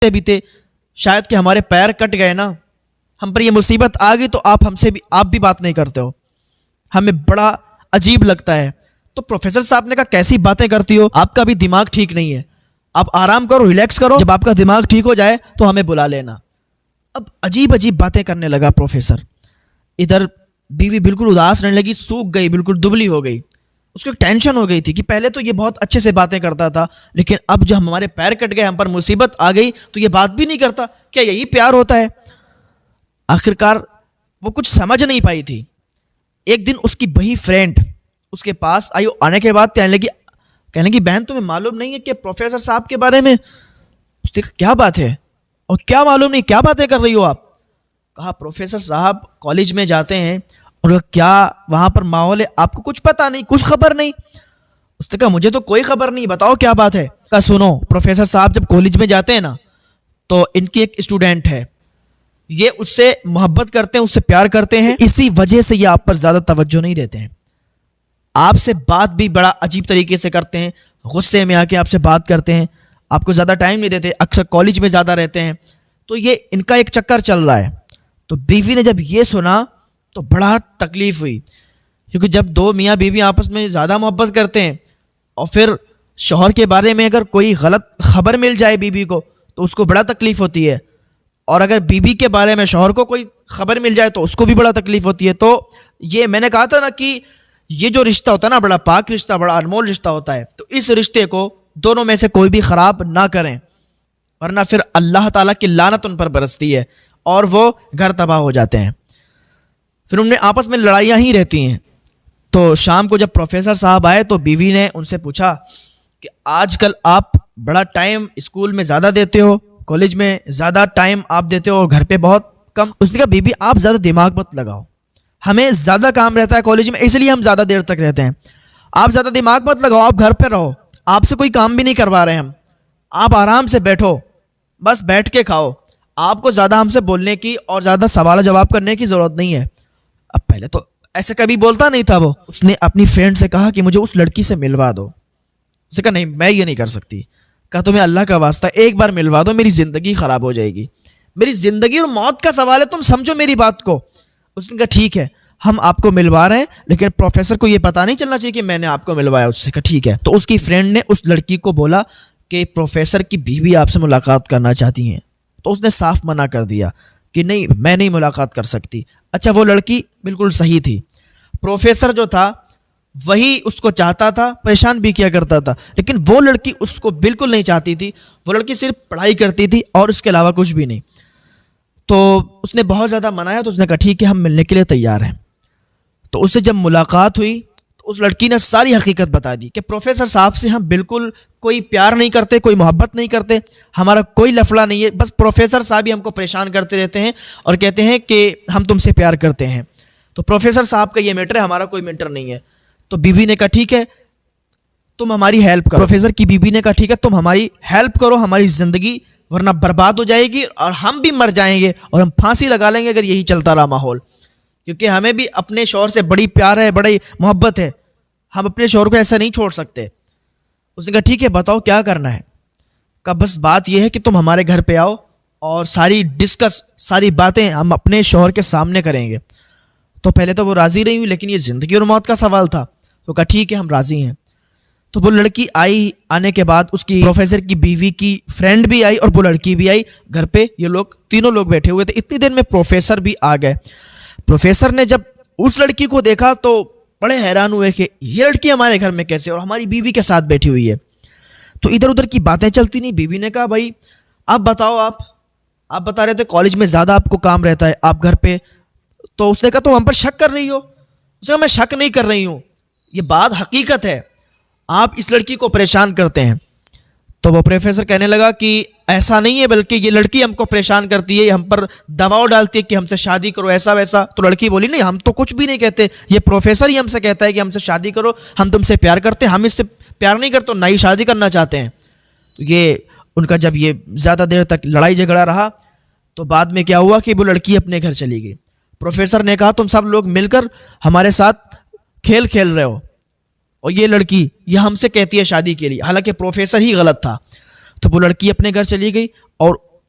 بیتے شاید کہ ہمارے پیر کٹ گئے نا, ہم پر یہ مصیبت آ گئی تو آپ بھی بات نہیں کرتے ہو, ہمیں بڑا عجیب لگتا ہے. تو پروفیسر صاحب نے کہا کیسی باتیں کرتی ہو, آپ کا بھی دماغ ٹھیک نہیں ہے, آپ آرام کرو, ریلیکس کرو, جب آپ کا دماغ ٹھیک ہو جائے تو ہمیں بلا لینا. اب عجیب باتیں کرنے لگا پروفیسر. ادھر بیوی بالکل اداس رہنے لگی, سوکھ گئی, بالکل دبلی ہو گئی. اس کو ایک ٹینشن ہو گئی تھی کہ پہلے تو یہ بہت اچھے سے باتیں کرتا تھا, لیکن اب جب ہمارے پیر کٹ گئے, ہم پر مصیبت آ گئی تو یہ بات بھی نہیں کرتا. کیا یہی پیار ہوتا ہے؟ آخرکار وہ کچھ سمجھ نہیں پائی تھی. ایک دن اس کی بہی فرینڈ اس کے پاس آئی, آنے کے بعد کہنے لگی بہن تمہیں معلوم نہیں ہے کہ پروفیسر صاحب کے بارے میں؟ اس نے کہا کیا بات ہے, اور کیا معلوم نہیں, کیا باتیں کر رہی ہو آپ؟ کہا پروفیسر صاحب کالج میں جاتے ہیں اور کیا وہاں پر ماحول ہے, آپ کو کچھ پتہ نہیں, کچھ خبر نہیں؟ اس نے کہا مجھے تو کوئی خبر نہیں, بتاؤ کیا بات ہے. کہا سنو, پروفیسر صاحب جب کالج میں جاتے ہیں نا تو ان کی ایک اسٹوڈنٹ ہے, یہ اس سے محبت کرتے ہیں, اس سے پیار کرتے ہیں, اسی وجہ سے یہ آپ پر زیادہ توجہ نہیں دیتے ہیں. آپ سے بات بھی بڑا عجیب طریقے سے کرتے ہیں, غصے میں آ کے آپ سے بات کرتے ہیں, آپ کو زیادہ ٹائم نہیں دیتے, اکثر کالج میں زیادہ رہتے ہیں. تو یہ ان کا ایک چکر چل رہا ہے. تو بیوی نے جب یہ سنا تو بڑا تکلیف ہوئی, کیونکہ جب دو میاں بیوی آپس میں زیادہ محبت کرتے ہیں اور پھر شوہر کے بارے میں اگر کوئی غلط خبر مل جائے بیوی کو تو اس کو بڑا تکلیف ہوتی ہے, اور اگر بیوی کے بارے میں شوہر کو کوئی خبر مل جائے تو اس کو بھی بڑا تکلیف ہوتی ہے. تو یہ میں نے کہا تھا نا کہ یہ جو رشتہ ہوتا ہے نا, بڑا پاک رشتہ, بڑا انمول رشتہ ہوتا ہے. تو اس رشتے کو دونوں میں سے کوئی بھی خراب نہ کریں, ورنہ پھر اللہ تعالیٰ کی لعنت ان پر برستی ہے اور وہ گھر تباہ ہو جاتے ہیں. پھر ان میں آپس میں لڑائیاں ہی رہتی ہیں. تو شام کو جب پروفیسر صاحب آئے تو بیوی نے ان سے پوچھا کہ آج کل آپ بڑا ٹائم اسکول میں زیادہ دیتے ہو, کالج میں زیادہ ٹائم آپ دیتے ہو اور گھر پہ بہت کم. اس نے کہا بیوی آپ زیادہ دماغ مت لگاؤ, ہمیں زیادہ کام رہتا ہے کالج میں, اس لیے ہم زیادہ دیر تک رہتے ہیں. آپ زیادہ دماغ مت لگاؤ, آپ گھر پہ رہو, آپ سے کوئی کام بھی نہیں کروا رہے ہم, آپ آرام سے بیٹھو, بس بیٹھ کے کھاؤ, آپ کو زیادہ ہم سے بولنے کی اور زیادہ سوال جواب کرنے کی ضرورت نہیں ہے. اب پہلے تو ایسے کبھی بولتا نہیں تھا وہ. اس نے اپنی فرینڈ سے کہا کہ مجھے اس لڑکی سے ملوا دو. اس نے کہا نہیں میں یہ نہیں کر سکتی. کہا تمہیں اللہ کا واسطہ ایک بار ملوا دو, میری زندگی خراب ہو جائے گی, میری زندگی اور موت کا سوال ہے, تم سمجھو میری بات کو. اس نے کہا ٹھیک ہے ہم آپ کو ملوا رہے ہیں, لیکن پروفیسر کو یہ پتا نہیں چلنا چاہیے کہ میں نے آپ کو ملوایا. اس سے کہا ٹھیک ہے. تو اس کی فرینڈ نے اس لڑکی کو بولا کہ پروفیسر کی بیوی آپ سے ملاقات کرنا چاہتی ہیں. تو اس نے صاف منع کر دیا کہ نہیں میں نہیں ملاقات کر سکتی. اچھا وہ لڑکی بالکل صحیح تھی, پروفیسر جو تھا وہی اس کو چاہتا تھا, پریشان بھی کیا کرتا تھا, لیکن وہ لڑکی اس کو بالکل نہیں چاہتی تھی. وہ لڑکی صرف پڑھائی کرتی تھی اور اس کے علاوہ کچھ بھی نہیں. تو اس نے بہت زیادہ منایا, تو اس نے کہا ٹھیک ہے ہم ملنے کے لیے تیار ہیں. تو اس سے جب ملاقات ہوئی تو اس لڑکی نے ساری حقیقت بتا دی کہ پروفیسر صاحب سے ہم بالکل کوئی پیار نہیں کرتے, کوئی محبت نہیں کرتے, ہمارا کوئی لفڑا نہیں ہے, بس پروفیسر صاحب ہی ہم کو پریشان کرتے رہتے ہیں اور کہتے ہیں کہ ہم تم سے پیار کرتے ہیں. تو پروفیسر صاحب کا یہ میٹر ہے, ہمارا کوئی میٹر نہیں ہے. تو بیوی نے کہا ٹھیک ہے تم ہماری ہیلپ کرو. پروفیسر کی بیوی نے کہا ٹھیک ہے تم ہماری ہیلپ کرو, ہماری زندگی ورنہ برباد ہو جائے گی اور ہم بھی مر جائیں گے اور ہم پھانسی لگا لیں گے اگر یہی چلتا رہا ماحول, کیونکہ ہمیں بھی اپنے شوہر سے بڑی پیار ہے, بڑی محبت ہے, ہم اپنے شوہر کو ایسا نہیں چھوڑ سکتے. اس نے کہا ٹھیک ہے بتاؤ کیا کرنا ہے. کہا بس بات یہ ہے کہ تم ہمارے گھر پہ آؤ اور ساری باتیں ہم اپنے شوہر کے سامنے کریں گے. تو پہلے تو وہ راضی نہیں ہوئی, لیکن یہ زندگی اور موت کا سوال تھا. تو کہا ٹھیک ہے ہم راضی ہیں. تو وہ لڑکی آئی, آنے کے بعد اس کی پروفیسر کی بیوی کی فرینڈ بھی آئی اور وہ لڑکی بھی آئی. گھر پہ یہ لوگ تینوں لوگ بیٹھے ہوئے تھے. اتنی دیر میں پروفیسر بھی آ گئے. پروفیسر نے جب اس لڑکی کو دیکھا تو بڑے حیران ہوئے کہ یہ لڑکی ہمارے گھر میں کیسے اور ہماری بیوی کے ساتھ بیٹھی ہوئی ہے. تو ادھر ادھر کی باتیں چلتی نہیں. بیوی نے کہا بھائی آپ بتاؤ, آپ بتا رہے تھے کالج میں زیادہ آپ کو کام رہتا ہے, آپ گھر پہ. تو اس نے کہا تم ہم پر شک کر رہی ہو. اس نے کہا میں شک نہیں کر رہی ہوں, یہ بات حقیقت ہے, آپ اس لڑکی کو پریشان کرتے ہیں. تو وہ پروفیسر کہنے لگا کہ ایسا نہیں ہے, بلکہ یہ لڑکی ہم کو پریشان کرتی ہے, ہم پر دباؤ ڈالتی ہے کہ ہم سے شادی کرو, ایسا ویسا. تو لڑکی بولی نہیں ہم تو کچھ بھی نہیں کہتے, یہ پروفیسر ہی ہم سے کہتا ہے کہ ہم سے شادی کرو, ہم تم سے پیار کرتے ہیں, ہم اس سے پیار نہیں کرتے, نہ ہی شادی کرنا چاہتے ہیں. تو یہ ان کا جب یہ زیادہ دیر تک لڑائی جھگڑا رہا تو بعد میں کیا ہوا کہ وہ لڑکی اپنے گھر چلی گئی. پروفیسر نے کہا تم سب لوگ مل کر ہمارے ساتھ کھیل رہے ہو اور یہ لڑکی یہ ہم سے کہتی ہے شادی کے لیے, حالانکہ پروفیسر ہی غلط تھا. تو وہ لڑکی اپنے گھر چلی گئی اور